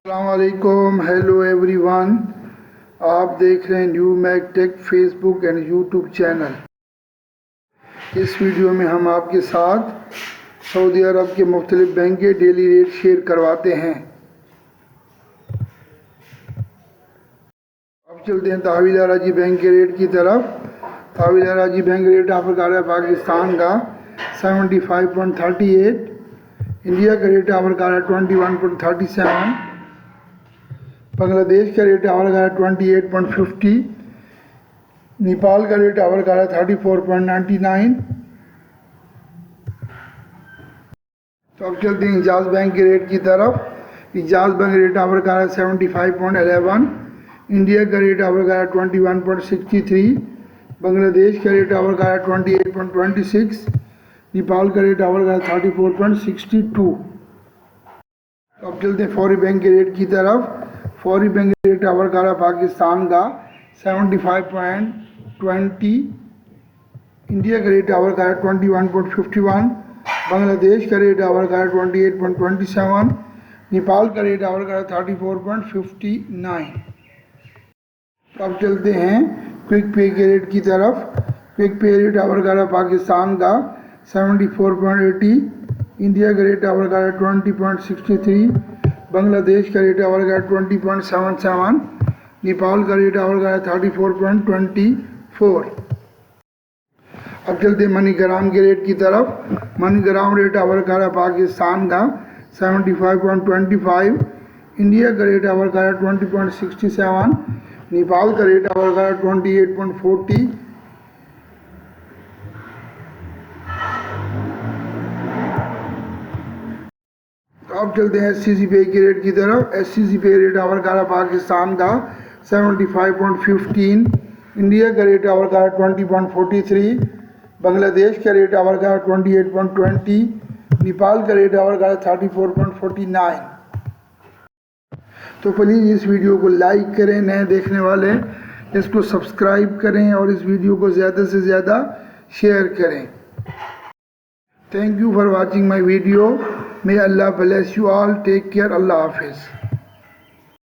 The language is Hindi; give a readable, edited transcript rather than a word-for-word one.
अस्सलामुअलैकुम, हेलो एवरीवन। आप देख रहे हैं new Mac tech Facebook and YouTube channel. इस वीडियो में हम आपके साथ सऊदी अरब के मुख्तलिफ बैंक के डेली रेट शेयर करवाते हैं। अब चलते हैं तहवील राजी बैंक के रेट की तरफ। तहवील राजी बैंक रेट ऑफर कर रहा है पाकिस्तान का 75.38, इंडिया का रेट ऑफर कर रहा है 21.37, बांग्लादेश का रेट ऑफर कर रहा है 28.50, नेपाल का रेट ऑफर कर रहा है 34.99। तो अब चलते हैं इजाज़ बैंक के रेट की तरफ। इजाज़ बैंक रेट ऑफर कर रहा है 75.11, इंडिया का रेट ऑफर कर रहा है 21.63, बांग्लादेश का रेट ऑफर कर रहा है 28.26, नेपाल का रेट ऑफर कर रहा है 34.62। तो अब चलते हैं फौरी बैंक के रेट की तरफ। फौरी बैंक रेट ऑफर कर रहा है पाकिस्तान का 75.20, इंडिया का रेट ऑफर कर रहा है 21.51, बांग्लादेश का रेट ऑफर कर रहा है 28.27, नेपाल का रेट ऑफर कर रहा है 34.59। तो अब चलते हैं क्विक पे के रेट की तरफ। क्विक पे रेट ऑफर कर रहा है पाकिस्तान का 74.80, इंडिया का रेट ऑफर कर रहा है 20.63, बांग्लादेश का रेट ऑफर कर रहा है 20.77, नेपाल का रेट ऑफर कर रहा है 34.24। अब चलते हैं मनीग्राम के रेट की तरफ। मनीग्राम रेट ऑफर कर रहा है पाकिस्तान का 75.25, इंडिया का रेट ऑफर कर रहा है 20.67, नेपाल का रेट ऑफर कर रहा है 28.40, अब चलते हैं SCC पे के रेट की तरफ। SCC पे रेट ऑफर कर रहा है पाकिस्तान का 75.15, इंडिया का रेट ऑफर कर रहा है 20.43, बांग्लादेश का रेट ऑफर कर रहा है 28.20, नेपाल का रेट ऑफर कर रहा है 34.49। तो प्लीज़ इस वीडियो को लाइक करें, नए देखने वाले इसको सब्सक्राइब करें और इस वीडियो को ज़्यादा से ज़्यादा शेयर करें। Thank you for watching my video. May Allah bless you all. Take care. Allah Hafiz.